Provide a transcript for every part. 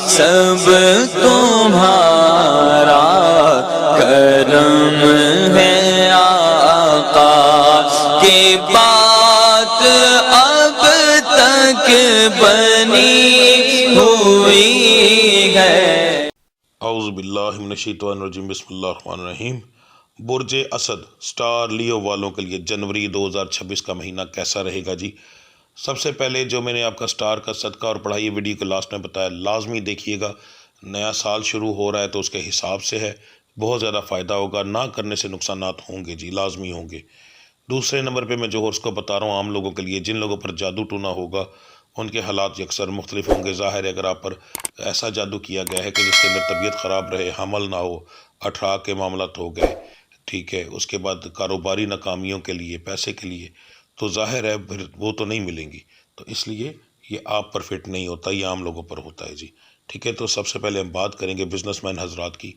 سب تمہارا کرم ہے آقا کی بات اب تک بنی ہوئی ہے۔ اعوذ باللہ من الشیطان الرجیم، بسم اللہ الرحمن الرحیم۔ برج اسد سٹار لیو والوں کے لیے جنوری 2026 کا مہینہ کیسا رہے گا جی؟ سب سے پہلے جو میں نے آپ کا سٹار کا صدقہ اور پڑھائی ویڈیو کو لاسٹ میں بتایا، لازمی دیکھیے گا۔ نیا سال شروع ہو رہا ہے تو اس کے حساب سے ہے، بہت زیادہ فائدہ ہوگا، نہ کرنے سے نقصانات ہوں گے جی، لازمی ہوں گے۔ دوسرے نمبر پہ میں جو ہورس کو بتا رہا ہوں عام لوگوں کے لیے، جن لوگوں پر جادو ٹونا ہوگا ان کے حالات یکسر مختلف ہوں گے۔ ظاہر ہے اگر آپ پر ایسا جادو کیا گیا ہے کہ جس کے اندر طبیعت خراب رہے، حمل نہ ہو، اٹھارہ کے معاملات ہو گئے، ٹھیک ہے، اس کے بعد کاروباری ناکامیوں کے لیے، پیسے کے لیے، تو ظاہر ہے پھر وہ تو نہیں ملیں گی۔ تو اس لیے یہ آپ پر فٹ نہیں ہوتا، یہ عام لوگوں پر ہوتا ہے جی، ٹھیک ہے۔ تو سب سے پہلے ہم بات کریں گے بزنس مین حضرات کی،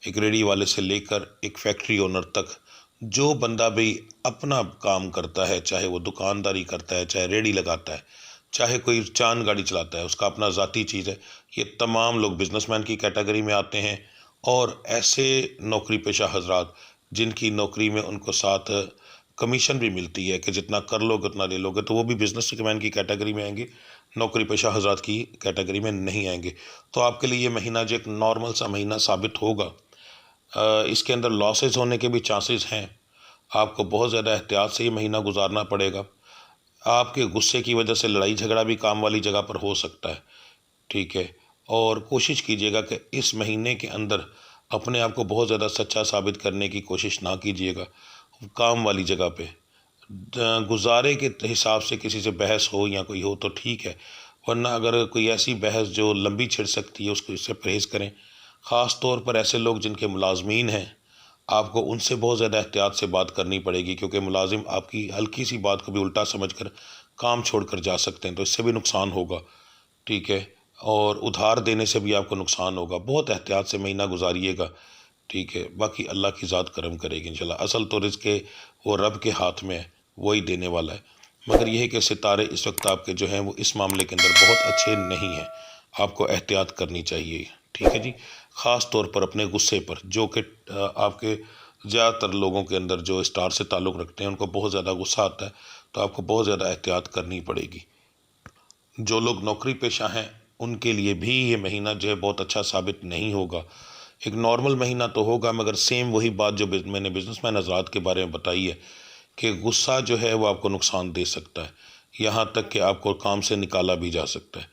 ایک ریڈی والے سے لے کر ایک فیکٹری اونر تک۔ جو بندہ بھی اپنا کام کرتا ہے، چاہے وہ دکانداری کرتا ہے، چاہے ریڈی لگاتا ہے، چاہے کوئی چاند گاڑی چلاتا ہے، اس کا اپنا ذاتی چیز ہے، یہ تمام لوگ بزنس مین کی کیٹیگری میں آتے ہیں۔ اور ایسے نوکری پیشہ حضرات جن کی نوکری میں ان کو ساتھ کمیشن بھی ملتی ہے کہ جتنا کر لو گے اتنا لے لو گے، تو وہ بھی بزنس مین کی کیٹیگری میں آئیں گے، نوکری پیشہ حضرات کی کیٹیگری میں نہیں آئیں گے۔ تو آپ کے لیے یہ مہینہ جو ایک نارمل سا مہینہ ثابت ہوگا۔ اس کے اندر لاسز ہونے کے بھی چانسز ہیں، آپ کو بہت زیادہ احتیاط سے یہ مہینہ گزارنا پڑے گا۔ آپ کے غصے کی وجہ سے لڑائی جھگڑا بھی کام والی جگہ پر ہو سکتا ہے، ٹھیک ہے۔ اور کوشش کیجیے گا کہ اس مہینے کے اندر اپنے آپ کو بہت زیادہ سچا ثابت کرنے کی کوشش نہ کیجیے گا کام والی جگہ پہ۔ گزارے کے حساب سے کسی سے بحث ہو یا کوئی ہو تو ٹھیک ہے، ورنہ اگر کوئی ایسی بحث جو لمبی چھڑ سکتی ہے اس کو اس سے پرہیز کریں۔ خاص طور پر ایسے لوگ جن کے ملازمین ہیں، آپ کو ان سے بہت زیادہ احتیاط سے بات کرنی پڑے گی، کیونکہ ملازم آپ کی ہلکی سی بات کو بھی الٹا سمجھ کر کام چھوڑ کر جا سکتے ہیں، تو اس سے بھی نقصان ہوگا، ٹھیک ہے۔ اور ادھار دینے سے بھی آپ کو نقصان ہوگا، بہت احتیاط سے مہینہ گزاریے گا، ٹھیک ہے۔ باقی اللہ کی ذات کرم کرے گی انشاءاللہ۔ اصل تو رزق وہ رب کے ہاتھ میں ہے، وہی دینے والا ہے، مگر یہ ہے کہ ستارے اس وقت آپ کے جو ہیں وہ اس معاملے کے اندر بہت اچھے نہیں ہیں، آپ کو احتیاط کرنی چاہیے، ٹھیک ہے جی۔ خاص طور پر اپنے غصے پر، جو کہ آپ کے زیادہ تر لوگوں کے اندر جو اسٹار سے تعلق رکھتے ہیں ان کو بہت زیادہ غصہ آتا ہے، تو آپ کو بہت زیادہ احتیاط کرنی پڑے گی۔ جو لوگ نوکری پیشہ ہیں ان کے لیے بھی یہ مہینہ جو ہے بہت اچھا ثابت نہیں ہوگا۔ ایک نارمل مہینہ تو ہوگا، مگر سیم وہی بات جو میں نے بزنس مین حضرات کے بارے میں بتائی ہے کہ غصہ جو ہے وہ آپ کو نقصان دے سکتا ہے، یہاں تک کہ آپ کو کام سے نکالا بھی جا سکتا ہے۔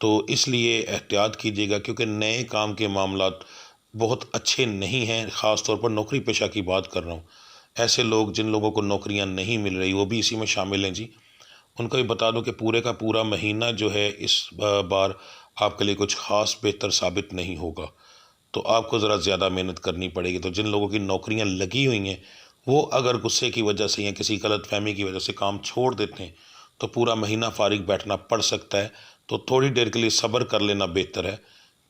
تو اس لیے احتیاط کیجیے گا، کیونکہ نئے کام کے معاملات بہت اچھے نہیں ہیں۔ خاص طور پر نوکری پیشہ کی بات کر رہا ہوں، ایسے لوگ جن لوگوں کو نوکریاں نہیں مل رہی وہ بھی اسی میں شامل ہیں جی۔ ان کو بھی بتا دوں کہ پورے کا پورا مہینہ جو ہے اس بار آپ کے لیے کچھ خاص بہتر ثابت نہیں ہوگا، تو آپ کو ذرا زیادہ محنت کرنی پڑے گی۔ تو جن لوگوں کی نوکریاں لگی ہوئی ہیں وہ اگر غصے کی وجہ سے یا کسی غلط فہمی کی وجہ سے کام چھوڑ دیتے ہیں تو پورا مہینہ فارغ بیٹھنا پڑ سکتا ہے، تو تھوڑی دیر کے لیے صبر کر لینا بہتر ہے،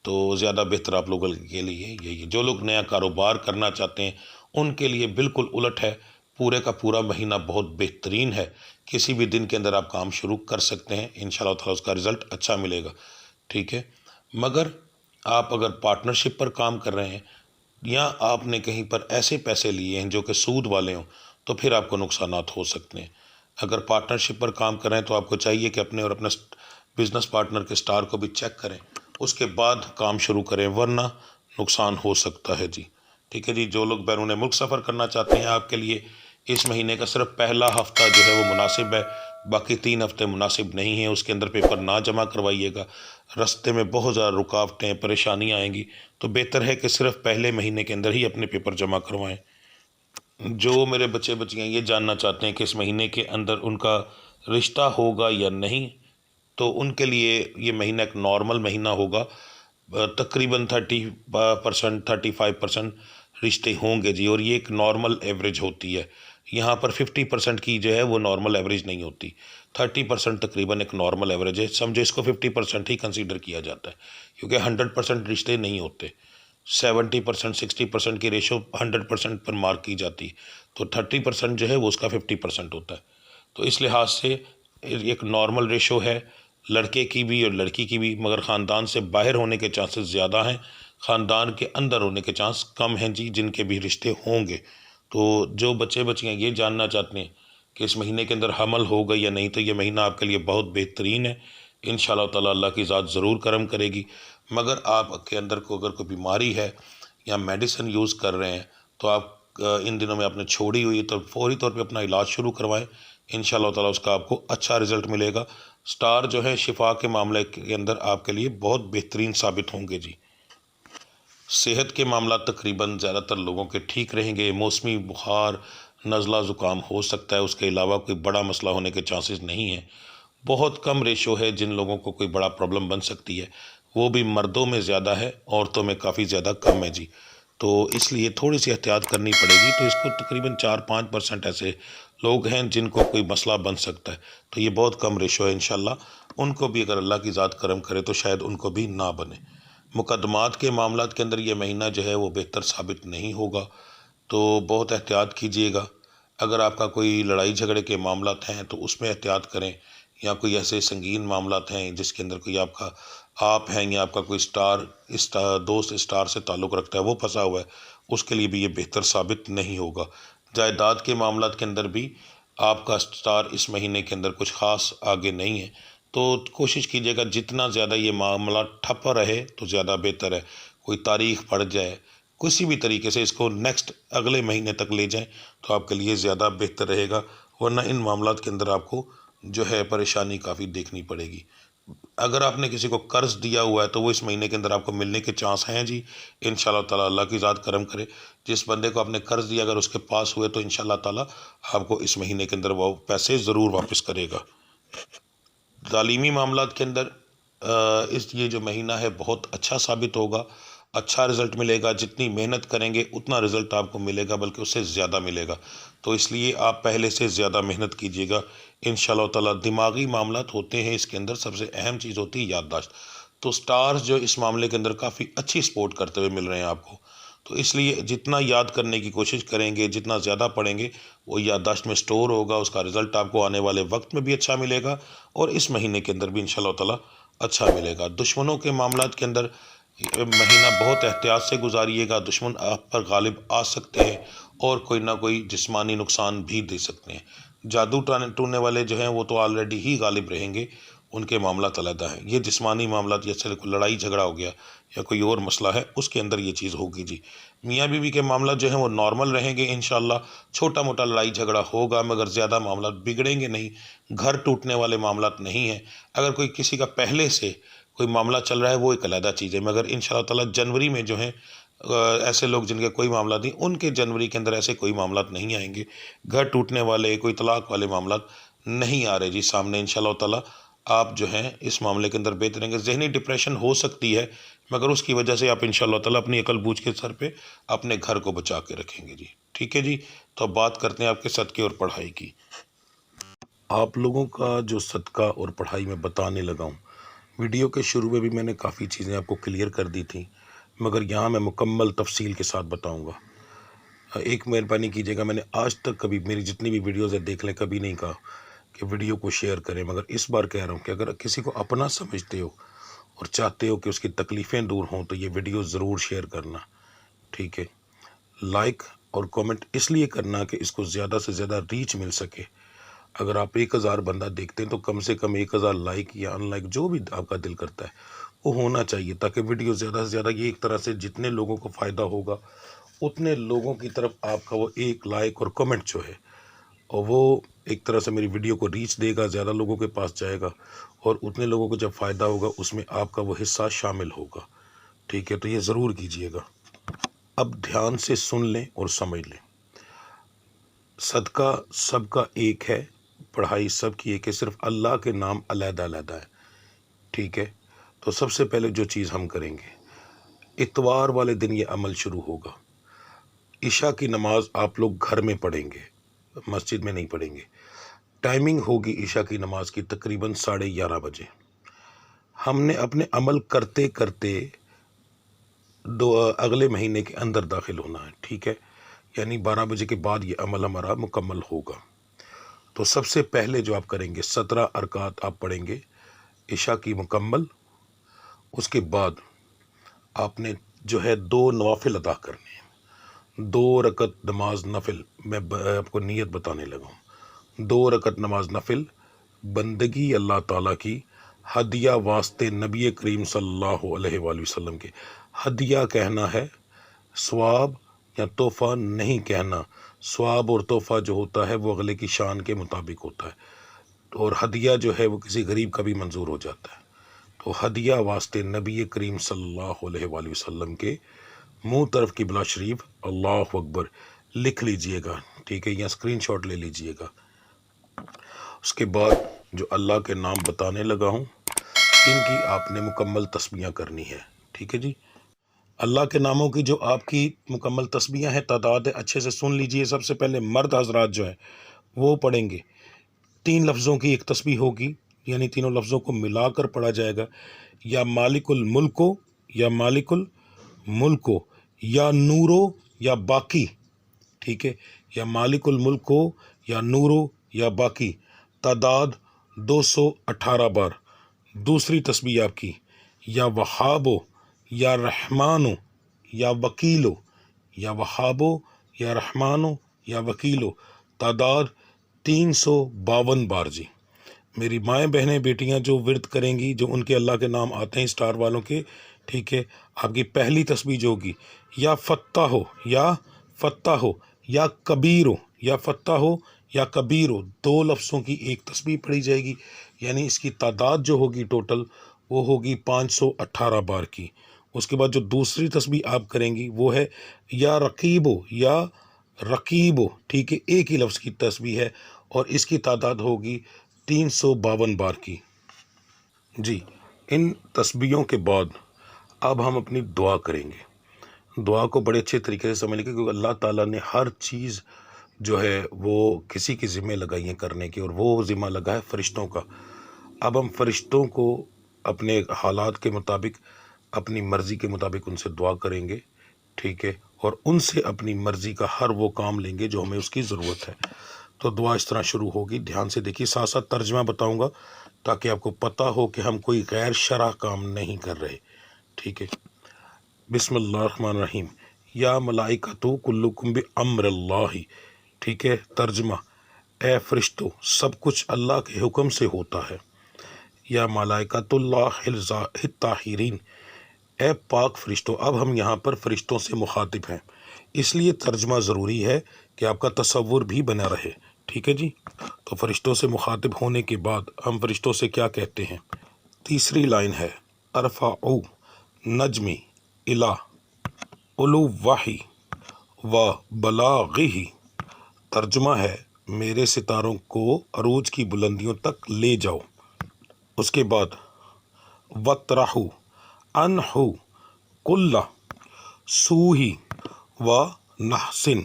تو زیادہ بہتر آپ لوگوں کے لیے یہی ہے۔ جو لوگ نیا کاروبار کرنا چاہتے ہیں ان کے لیے بالکل الٹ ہے، پورے کا پورا مہینہ بہت بہترین ہے، کسی بھی دن کے اندر آپ کام شروع کر سکتے ہیں، انشاءاللہ تعالیٰ اس کا رزلٹ اچھا ملے گا، ٹھیک ہے۔ مگر آپ اگر پارٹنرشپ پر کام کر رہے ہیں یا آپ نے کہیں پر ایسے پیسے لیے ہیں جو کہ سود والے ہوں تو پھر آپ کو نقصانات ہو سکتے ہیں۔ اگر پارٹنرشپ پر کام کر رہے ہیں تو آپ کو چاہیے کہ اپنے اور اپنے بزنس پارٹنر کے سٹار کو بھی چیک کریں، اس کے بعد کام شروع کریں، ورنہ نقصان ہو سکتا ہے جی، ٹھیک ہے جی۔ جو لوگ بیرون ملک سفر کرنا چاہتے ہیں آپ کے لیے اس مہینے کا صرف پہلا ہفتہ جو ہے وہ مناسب ہے، باقی 3 ہفتے مناسب نہیں ہیں۔ اس کے اندر پیپر نہ جمع کروائیے گا، رستے میں بہت زیادہ رکاوٹیں پریشانیاں آئیں گی، تو بہتر ہے کہ صرف پہلے مہینے کے اندر ہی اپنے پیپر جمع کروائیں۔ جو میرے بچے بچیاں یہ جاننا چاہتے ہیں کہ اس مہینے کے اندر ان کا رشتہ ہوگا یا نہیں، تو ان کے لیے یہ مہینہ ایک نارمل مہینہ ہوگا، تقریباً 35% رشتے ہوں گے جی، اور یہ ایک نارمل ایوریج ہوتی ہے۔ یہاں پر 50% کی جو ہے وہ نارمل ایوریج نہیں ہوتی، 30% تقریباً ایک نارمل ایوریج ہے، سمجھو اس کو 50% ہی کنسیڈر کیا جاتا ہے، کیونکہ 100% رشتے نہیں ہوتے، 70% 60% کی ریشو 100% پر مارک کی جاتی ہے، تو 30% جو ہے وہ اس کا 50% ہوتا ہے۔ تو اس لحاظ سے ایک نارمل ریشو ہے، لڑکے کی بھی اور لڑکی کی بھی، مگر خاندان سے باہر ہونے کے چانسز زیادہ ہیں، خاندان کے اندر ہونے کے چانس کم ہیں جی، جن کے بھی رشتے ہوں گے۔ تو جو بچے بچیاں یہ جاننا چاہتے ہیں کہ اس مہینے کے اندر حمل ہوگا یا نہیں، تو یہ مہینہ آپ کے لیے بہت بہترین ہے، انشاءاللہ تعالی اللہ کی ذات ضرور کرم کرے گی۔ مگر آپ کے اندر کو اگر کوئی بیماری ہے یا میڈیسن یوز کر رہے ہیں تو آپ ان دنوں میں آپ نے چھوڑی ہوئی ہے تو فوری طور پہ اپنا علاج شروع کروائیں، انشاءاللہ تعالی اس کا آپ کو اچھا رزلٹ ملے گا۔ سٹار جو ہے شفا کے معاملے کے اندر آپ کے لیے بہت بہترین ثابت ہوں گے جی۔ صحت کے معاملات تقریباً زیادہ تر لوگوں کے ٹھیک رہیں گے، موسمی بخار، نزلہ زکام ہو سکتا ہے، اس کے علاوہ کوئی بڑا مسئلہ ہونے کے چانسز نہیں ہیں۔ بہت کم ریشو ہے جن لوگوں کو کوئی بڑا پرابلم بن سکتی ہے، وہ بھی مردوں میں زیادہ ہے، عورتوں میں کافی زیادہ کم ہے جی۔ تو اس لیے تھوڑی سی احتیاط کرنی پڑے گی۔ تو اس کو تقریباً 4-5% ایسے لوگ ہیں جن کو کوئی مسئلہ بن سکتا ہے، تو یہ بہت کم ریشو ہے، انشاءاللہ ان کو بھی اگر اللہ کی ذات کرم کرے تو شاید ان کو بھی نہ بنے۔ مقدمات کے معاملات کے اندر یہ مہینہ جو ہے وہ بہتر ثابت نہیں ہوگا، تو بہت احتیاط کیجیے گا۔ اگر آپ کا کوئی لڑائی جھگڑے کے معاملات ہیں تو اس میں احتیاط کریں، یا کوئی ایسے سنگین معاملات ہیں جس کے اندر کوئی آپ ہیں یا آپ کا کوئی دوست اسٹار سے تعلق رکھتا ہے وہ پھنسا ہوا ہے، اس کے لیے بھی یہ بہتر ثابت نہیں ہوگا۔ جائیداد کے معاملات کے اندر بھی آپ کا اسٹار اس مہینے کے اندر کچھ خاص آگے نہیں ہے، تو کوشش کیجیے گا جتنا زیادہ یہ معاملہ ٹھپ رہے تو زیادہ بہتر ہے۔ کوئی تاریخ پڑ جائے، کسی بھی طریقے سے اس کو نیکسٹ اگلے مہینے تک لے جائیں تو آپ کے لیے زیادہ بہتر رہے گا، ورنہ ان معاملات کے اندر آپ کو جو ہے پریشانی کافی دیکھنی پڑے گی۔ اگر آپ نے کسی کو قرض دیا ہوا ہے تو وہ اس مہینے کے اندر آپ کو ملنے کے چانس ہیں جی، انشاءاللہ تعالی اللہ کی ذات کرم کرے۔ جس بندے کو آپ نے قرض دیا اگر اس کے پاس ہوئے تو انشاءاللہ تعالی آپ کو اس مہینے کے اندر وہ پیسے ضرور واپس کرے گا۔ تعلیمی معاملات کے اندر یہ جو مہینہ ہے بہت اچھا ثابت ہوگا، اچھا رزلٹ ملے گا، جتنی محنت کریں گے اتنا رزلٹ آپ کو ملے گا، بلکہ اس سے زیادہ ملے گا، تو اس لیے آپ پہلے سے زیادہ محنت کیجیے گا انشاءاللہ تعالی۔ دماغی معاملات ہوتے ہیں، اس کے اندر سب سے اہم چیز ہوتی ہے یادداشت، تو سٹارز جو اس معاملے کے اندر کافی اچھی سپورٹ کرتے ہوئے مل رہے ہیں آپ کو، تو اس لیے جتنا یاد کرنے کی کوشش کریں گے، جتنا زیادہ پڑھیں گے وہ یادداشت میں سٹور ہوگا، اس کا رزلٹ آپ کو آنے والے وقت میں بھی اچھا ملے گا اور اس مہینے کے اندر بھی انشاءاللہ تعالی اچھا ملے گا۔ دشمنوں کے معاملات کے اندر مہینہ بہت احتیاط سے گزاریے گا، دشمن آپ پر غالب آ سکتے ہیں اور کوئی نہ کوئی جسمانی نقصان بھی دے سکتے ہیں۔ جادو ٹونے والے جو ہیں وہ تو آلریڈی ہی غالب رہیں گے، ان کے معاملات علیحدہ ہیں۔ یہ جسمانی معاملات جیسے کوئی لڑائی جھگڑا ہو گیا یا کوئی اور مسئلہ ہے اس کے اندر یہ چیز ہوگی جی۔ میاں بیوی کے معاملات جو ہیں وہ نارمل رہیں گے انشاءاللہ، چھوٹا موٹا لڑائی جھگڑا ہوگا مگر زیادہ معاملات بگڑیں گے نہیں، گھر ٹوٹنے والے معاملات نہیں ہیں۔ اگر کوئی کسی کا پہلے سے کوئی معاملہ چل رہا ہے وہ ایک علیحدہ چیز ہے، مگر انشاءاللہ تعالی جنوری میں جو ہیں ایسے لوگ جن کے کوئی معاملات نہیں، ان کے جنوری کے اندر ایسے کوئی معاملات نہیں آئیں گے، گھر ٹوٹنے والے کوئی طلاق والے معاملات نہیں آ رہے جی سامنے انشاءاللہ تعالی۔ آپ جو ہیں اس معاملے کے اندر بہتر رہیں گے۔ ذہنی ڈپریشن ہو سکتی ہے مگر اس کی وجہ سے آپ انشاءاللہ تعالی اپنی عقل بوجھ کے سر پہ اپنے گھر کو بچا کے رکھیں گے جی، ٹھیک ہے جی۔ تو اب بات کرتے ہیں آپ کے صدقے اور پڑھائی کی۔ آپ لوگوں کا جو صدقہ اور پڑھائی میں بتانے لگا ہوں، ویڈیو کے شروع میں بھی میں نے کافی چیزیں آپ کو کلیئر کر دی تھیں، مگر یہاں میں مکمل تفصیل کے ساتھ بتاؤں گا۔ ایک مہربانی کیجیے گا، میں نے آج تک کبھی میری جتنی بھی ویڈیوز ہیں دیکھ لیں، کبھی نہیں کہا کہ ویڈیو کو شیئر کریں، مگر اس بار کہہ رہا ہوں کہ اگر کسی کو اپنا سمجھتے ہو اور چاہتے ہو کہ اس کی تکلیفیں دور ہوں تو یہ ویڈیو ضرور شیئر کرنا، ٹھیک ہے۔ لائک اور کومنٹ اس لیے کرنا کہ اس کو زیادہ سے زیادہ ریچ مل سکے۔ اگر آپ 1000 بندہ دیکھتے ہیں تو کم سے کم 1000 لائک یا ان لائک جو بھی آپ کا دل کرتا ہے وہ ہونا چاہیے، تاکہ ویڈیو زیادہ سے زیادہ، یہ ایک طرح سے جتنے لوگوں کو فائدہ ہوگا اتنے لوگوں کی طرف آپ کا وہ ایک لائک اور کمنٹ جو ہے، اور وہ ایک طرح سے میری ویڈیو کو ریچ دے گا، زیادہ لوگوں کے پاس جائے گا، اور اتنے لوگوں کو جب فائدہ ہوگا اس میں آپ کا وہ حصہ شامل ہوگا، ٹھیک ہے۔ تو یہ ضرور کیجیے گا۔ اب دھیان سے سن لیں اور سمجھ لیں، صدقہ سب کا ایک ہے، پڑھائی سب کی ایک ہے، صرف اللہ کے نام علیحدہ علیحدہ ہے، ٹھیک ہے۔ تو سب سے پہلے جو چیز ہم کریں گے، اتوار والے دن یہ عمل شروع ہوگا۔ عشاء کی نماز آپ لوگ گھر میں پڑھیں گے، مسجد میں نہیں پڑھیں گے۔ ٹائمنگ ہوگی عشاء کی نماز کی تقریباً 11:30 بجے۔ ہم نے اپنے عمل کرتے کرتے اگلے مہینے کے اندر داخل ہونا ہے، ٹھیک ہے، یعنی 12 بجے کے بعد یہ عمل ہمارا مکمل ہوگا۔ تو سب سے پہلے جو آپ کریں گے 17 رکعت آپ پڑھیں گے عشاء کی مکمل، اس کے بعد آپ نے جو ہے 2 نوافل ادا کرنے ہیں، 2 رکعت نماز نفل. میں آپ کو نیت بتانے لگا ہوں. 2 رکعت نماز نفل بندگی اللہ تعالیٰ کی، ہدیہ واسطے نبی کریم صلی اللہ علیہ وآلہ وسلم کے. ہدیہ کہنا ہے، ثواب یا تحفہ نہیں کہنا. ثواب اور تحفہ جو ہوتا ہے وہ اگلے کی شان کے مطابق ہوتا ہے، اور ہدیہ جو ہے وہ کسی غریب کا بھی منظور ہو جاتا ہے. تو ہدیہ واسطے نبی کریم صلی اللہ علیہ وآلہ وسلم کے منہ طرف قبلہ شریف اللہ اکبر لکھ لیجئے گا، ٹھیک ہے، یا اسکرین شاٹ لے لیجئے گا. اس کے بعد جو اللہ کے نام بتانے لگا ہوں ان کی آپ نے مکمل تسبیحاں کرنی ہے، ٹھیک ہے جی. اللہ کے ناموں کی جو آپ کی مکمل تسبیحاں ہیں، تعداد ہے، اچھے سے سن لیجئے. سب سے پہلے مرد حضرات جو ہیں وہ پڑھیں گے. 3 لفظوں کی ایک تسبیح ہوگی، یعنی تینوں لفظوں کو ملا کر پڑھا جائے گا. یا مالک الملک ہو، یا مالک الملک ہو، یا نورو، یا باقی، ٹھیک ہے، یا مالک الملک ہو، یا نورو، یا باقی. تعداد 218 بار. دوسری تسبیح آپ کی یا وہابو، یا رحمانو، یا وکیلو، یا وہابو، یا رحمانو، یا وکیلو. تعداد 352 بار جی. میری مائیں بہنیں بیٹیاں جو ورد کریں گی، جو ان کے اللہ کے نام آتے ہیں اسٹار والوں کے، ٹھیک ہے، آپ کی پہلی تسبیح جو ہوگی یا فتح ہو، یا فتح ہو، یا کبیر ہو، یا فتح ہو، یا کبیر ہو. 2 لفظوں کی ایک تسبیح پڑھی جائے گی، یعنی اس کی تعداد جو ہوگی ٹوٹل وہ ہوگی 518 بار کی. اس کے بعد جو دوسری تسبیح آپ کریں گی وہ ہے یا رقیب ہو، یا رقیب ہو، ٹھیک ہے، ایک ہی لفظ کی تسبیح ہے، اور اس کی تعداد ہوگی 352 بار کی. جی، ان تسبیحوں کے بعد اب ہم اپنی دعا کریں گے. دعا کو بڑے اچھے طریقے سے سمجھ لیں، کیونکہ اللہ تعالیٰ نے ہر چیز جو ہے وہ کسی کی ذمہ لگائی ہے کرنے کی، اور وہ ذمہ لگا ہے فرشتوں کا. اب ہم فرشتوں کو اپنے حالات کے مطابق، اپنی مرضی کے مطابق ان سے دعا کریں گے، ٹھیک ہے، اور ان سے اپنی مرضی کا ہر وہ کام لیں گے جو ہمیں اس کی ضرورت ہے. تو دعا اس طرح شروع ہوگی، دھیان سے دیکھیے، ساتھ ساتھ ترجمہ بتاؤں گا تاکہ آپ کو پتہ ہو کہ ہم کوئی غیر شرع کام نہیں کر رہے، ٹھیک ہے. بسم اللہ الرحمن الرحیم. یا ملائکتو کلکم بامر اللہ، ٹھیک ہے. ترجمہ: اے فرشتو، سب کچھ اللہ کے حکم سے ہوتا ہے. یا ملائکۃ اللہ الطاہرین، اے پاک فرشتوں. اب ہم یہاں پر فرشتوں سے مخاطب ہیں، اس لیے ترجمہ ضروری ہے کہ آپ کا تصور بھی بنا رہے، ٹھیک ہے جی. تو فرشتوں سے مخاطب ہونے کے بعد ہم فرشتوں سے کیا کہتے ہیں؟ تیسری لائن ہے ارفعوا نجمی الی علوہ و بلاغہ. ترجمہ ہے میرے ستاروں کو عروج کی بلندیوں تک لے جاؤ. اس کے بعد وَطْرَحُ عَنْہُ کُلَّ سُوءٍ وَنَحْسٍ.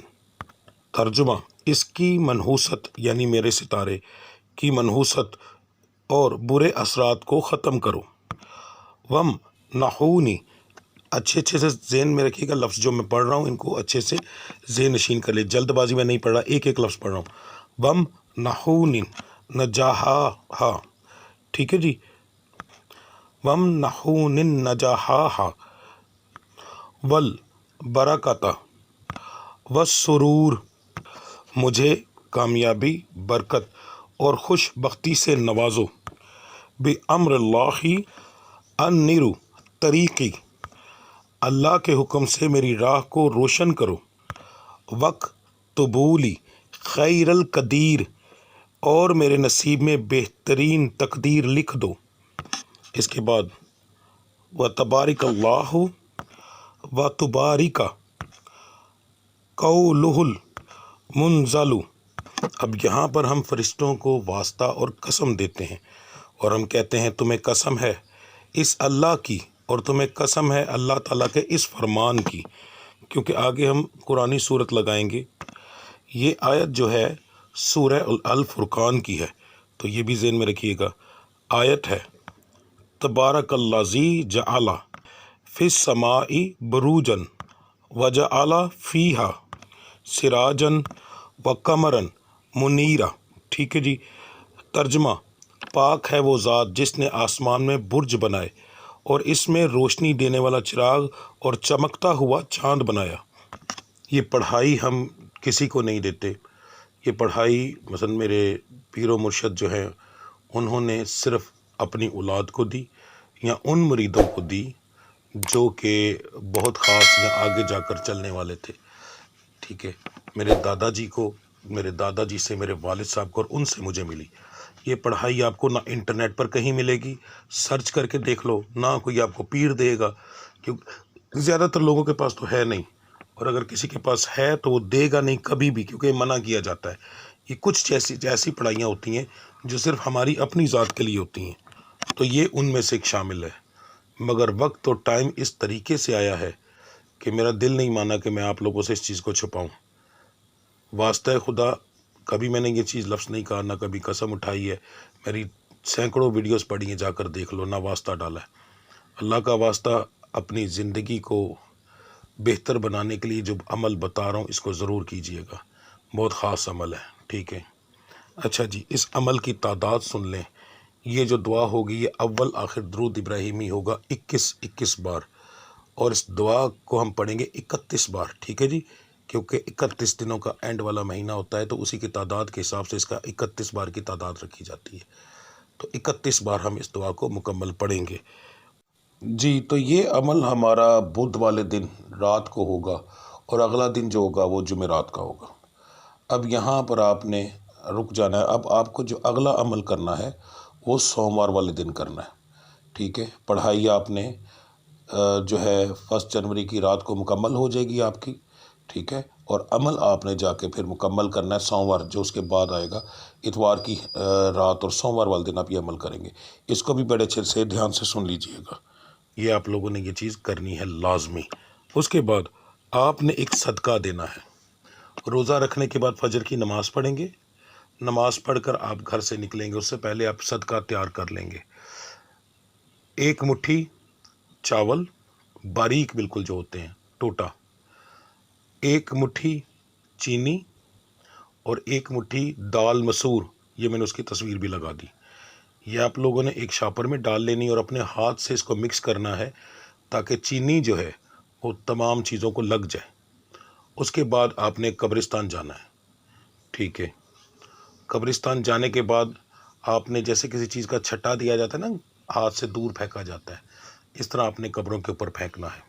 ترجمہ: اس کی منحوست، یعنی میرے ستارے کی منحوست اور برے اثرات کو ختم کرو. وم نحونی، اچھے سے ذہن میں رکھیے گا، لفظ جو میں پڑھ رہا ہوں ان کو اچھے سے ذہن نشین کر لے، جلد بازی میں نہیں پڑھ رہا، ایک ایک لفظ پڑھ رہا ہوں. وم نحونی نجاحا، ٹھیک ہے جی. وم نحون نجاحا والبرکۃ والسرور، مجھے کامیابی، برکت اور خوش بختی سے نوازو. بِأَمْرِ اللَّهِ أَنِّرُ طریقی، اللہ کے حکم سے میری راہ کو روشن کرو. وَاکْتُبُوا لِی خَیْرَ الْقَدِیر، اور میرے نصیب میں بہترین تقدیر لکھ دو. اس کے بعد وَتَبَارَکَ اللَّهُ وَتُبَارِکَ قَوْلُهُ الْمُنزَلُ. اب یہاں پر ہم فرشتوں کو واسطہ اور قسم دیتے ہیں، اور ہم کہتے ہیں تمہیں قسم ہے اس اللہ کی، اور تمہیں قسم ہے اللہ تعالیٰ کے اس فرمان کی، کیونکہ آگے ہم قرآنی صورت لگائیں گے. یہ آیت جو ہے سورہ الفرقان کی ہے، تو یہ بھی ذہن میں رکھیے گا. آیت ہے تبارک الذی جعل فی السماء بروجا وجعل فیہا سراجا وقمرا منیرا، ٹھیک ہے جی. ترجمہ: پاک ہے وہ ذات جس نے آسمان میں برج بنائے اور اس میں روشنی دینے والا چراغ اور چمکتا ہوا چاند بنایا۔ یہ پڑھائی ہم کسی کو نہیں دیتے، یہ پڑھائی مثلا میرے پیر و مرشد جو ہیں انہوں نے صرف اپنی اولاد کو دی یا ان مریدوں کو دی جو کہ بہت خاص یا آگے جا کر چلنے والے تھے، ٹھیک ہے۔ میرے دادا جی کو، میرے دادا جی سے میرے والد صاحب کو، اور ان سے مجھے ملی۔ یہ پڑھائی آپ کو نہ انٹرنیٹ پر کہیں ملے گی، سرچ کر کے دیکھ لو، نہ کوئی آپ کو پیر دے گا، کیونکہ زیادہ تر لوگوں کے پاس تو ہے نہیں، اور اگر کسی کے پاس ہے تو وہ دے گا نہیں کبھی بھی، کیونکہ منع کیا جاتا ہے۔ یہ کچھ ایسی پڑھائیاں ہوتی ہیں جو صرف ہماری اپنی ذات کے لیے ہوتی ہیں، تو یہ ان میں سے ایک شامل ہے۔ مگر وقت اور ٹائم اس طریقے سے آیا ہے کہ میرا دل نہیں مانا کہ میں آپ لوگوں سے اس چیز کو چھپاؤں۔ واسطہ خدا کبھی میں نے یہ چیز لفظ نہیں کہا، نہ کبھی قسم اٹھائی ہے۔ میری سینکڑوں ویڈیوز پڑھی ہیں، جا کر دیکھ لو، نہ واسطہ ڈالا ہے۔ اللہ کا واسطہ، اپنی زندگی کو بہتر بنانے کے لیے جو عمل بتا رہا ہوں اس کو ضرور کیجئے گا، بہت خاص عمل ہے، ٹھیک ہے۔ اچھا جی، اس عمل کی تعداد سن لیں۔ یہ جو دعا ہوگی یہ اول آخر درود ابراہیمی ہوگا 21 بار، اور اس دعا کو ہم پڑھیں گے 31 بار، ٹھیک ہے جی، کیونکہ 31 دنوں کا اینڈ والا مہینہ ہوتا ہے تو اسی کی تعداد کے حساب سے اس کا 31 بار کی تعداد رکھی جاتی ہے، تو 31 بار ہم اس دعا کو مکمل پڑھیں گے جی۔ تو یہ عمل ہمارا بدھ والے دن رات کو ہوگا، اور اگلا دن جو ہوگا وہ جمعرات کا ہوگا۔ اب یہاں پر آپ نے رک جانا ہے۔ اب آپ کو جو اگلا عمل کرنا ہے وہ سوموار والے دن کرنا ہے، ٹھیک ہے۔ پڑھائی آپ نے جو ہے 1 جنوری کی رات کو مکمل ہو جائے گی آپ کی، ٹھیک ہے، اور عمل آپ نے جا کے پھر مکمل کرنا ہے سوموار جو اس کے بعد آئے گا، اتوار کی رات اور سوموار والے دن آپ یہ عمل کریں گے۔ اس کو بھی بڑے اچھے سے دھیان سے سن لیجئے گا، یہ آپ لوگوں نے یہ چیز کرنی ہے لازمی۔ اس کے بعد آپ نے ایک صدقہ دینا ہے۔ روزہ رکھنے کے بعد فجر کی نماز پڑھیں گے، نماز پڑھ کر آپ گھر سے نکلیں گے، اس سے پہلے آپ صدقہ تیار کر لیں گے۔ 1 مٹھی چاول باریک بالکل جو ہوتے ہیں ٹوٹا، 1 مٹھی چینی، اور 1 مٹھی دال مسور، یہ میں نے اس کی تصویر بھی لگا دی۔ یہ آپ لوگوں نے ایک شاپر میں ڈال لینی اور اپنے ہاتھ سے اس کو مکس کرنا ہے تاکہ چینی جو ہے وہ تمام چیزوں کو لگ جائے۔ اس کے بعد آپ نے قبرستان جانا ہے، ٹھیک ہے۔ قبرستان جانے کے بعد آپ نے جیسے کسی چیز کا چھٹا دیا جاتا ہے نا، ہاتھ سے دور پھینکا جاتا ہے، اس طرح اپنے قبروں کے اوپر پھینکنا ہے،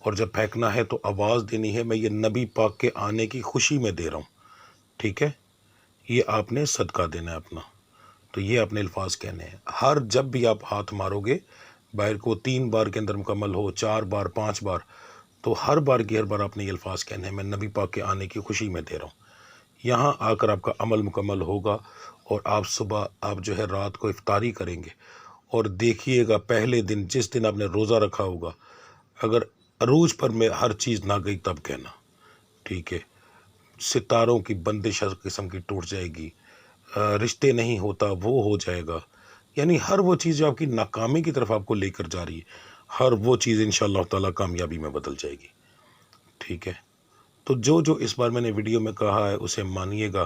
اور جب پھینکنا ہے تو آواز دینی ہے، میں یہ نبی پاک کے آنے کی خوشی میں دے رہا ہوں، ٹھیک ہے۔ یہ آپ نے صدقہ دینا ہے اپنا، تو یہ اپنے الفاظ کہنے ہیں۔ جب بھی آپ ہاتھ مارو گے باہر کو 3 بار کے اندر مکمل ہو، 4 بار، 5 بار، تو ہر بار آپ نے یہ الفاظ کہنے ہیں، میں نبی پاک کے آنے کی خوشی میں دے رہا ہوں۔ یہاں آ کر آپ کا عمل مکمل ہوگا، اور آپ صبح آپ جو ہے رات کو افطاری کریں گے، اور دیکھیے گا پہلے دن جس دن آپ نے روزہ رکھا ہوگا، اگر عروج پر میں ہر چیز نہ گئی تب کہنا، ٹھیک ہے۔ ستاروں کی بندش ہر قسم کی ٹوٹ جائے گی، رشتے نہیں ہوتا وہ ہو جائے گا، یعنی ہر وہ چیز جو آپ کی ناکامی کی طرف آپ کو لے کر جا رہی ہے، ہر وہ چیز انشاءاللہ تعالیٰ کامیابی میں بدل جائے گی، ٹھیک ہے۔ تو جو اس بار میں نے ویڈیو میں کہا ہے اسے مانیے گا،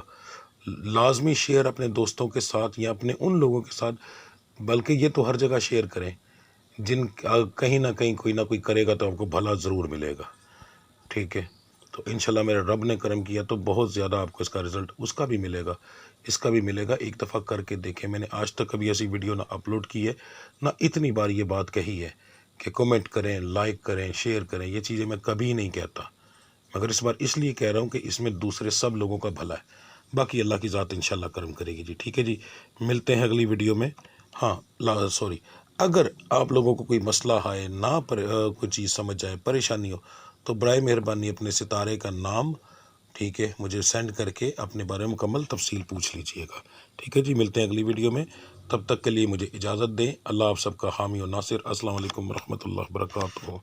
لازمی شیئر اپنے دوستوں کے ساتھ یا اپنے ان لوگوں کے ساتھ، بلکہ یہ تو ہر جگہ شیئر کریں جن کہیں نہ کہیں کوئی نہ کوئی کرے گا تو آپ کو بھلا ضرور ملے گا، ٹھیک ہے۔ تو انشاءاللہ میرے رب نے کرم کیا تو بہت زیادہ آپ کو اس کا رزلٹ اس کا بھی ملے گا، اس کا بھی ملے گا۔ ایک دفعہ کر کے دیکھیں، میں نے آج تک کبھی ایسی ویڈیو نہ اپلوڈ کی ہے، نہ اتنی بار یہ بات کہی ہے کہ کمنٹ کریں، لائک کریں، شیئر کریں، یہ چیزیں میں کبھی نہیں کہتا، مگر اس بار اس لیے کہہ رہا ہوں کہ اس میں دوسرے سب لوگوں کا بھلا ہے، باقی اللہ کی ذات انشاءاللہ کرم کرے گی جی، ٹھیک ہے جی۔ ملتے ہیں اگلی ویڈیو میں۔ ہاں اگر آپ لوگوں کو کوئی مسئلہ ہے، کوئی چیز سمجھ جائے، پریشانی ہو، تو برائے مہربانی اپنے ستارے کا نام، ٹھیک ہے، مجھے سینڈ کر کے اپنے بارے میں مکمل تفصیل پوچھ لیجئے گا، ٹھیک ہے جی۔ ملتے ہیں اگلی ویڈیو میں، تب تک کے لیے مجھے اجازت دیں۔ اللہ آپ سب کا حامی و ناصر۔ السلام علیکم ورحمۃ اللہ وبرکاتہ۔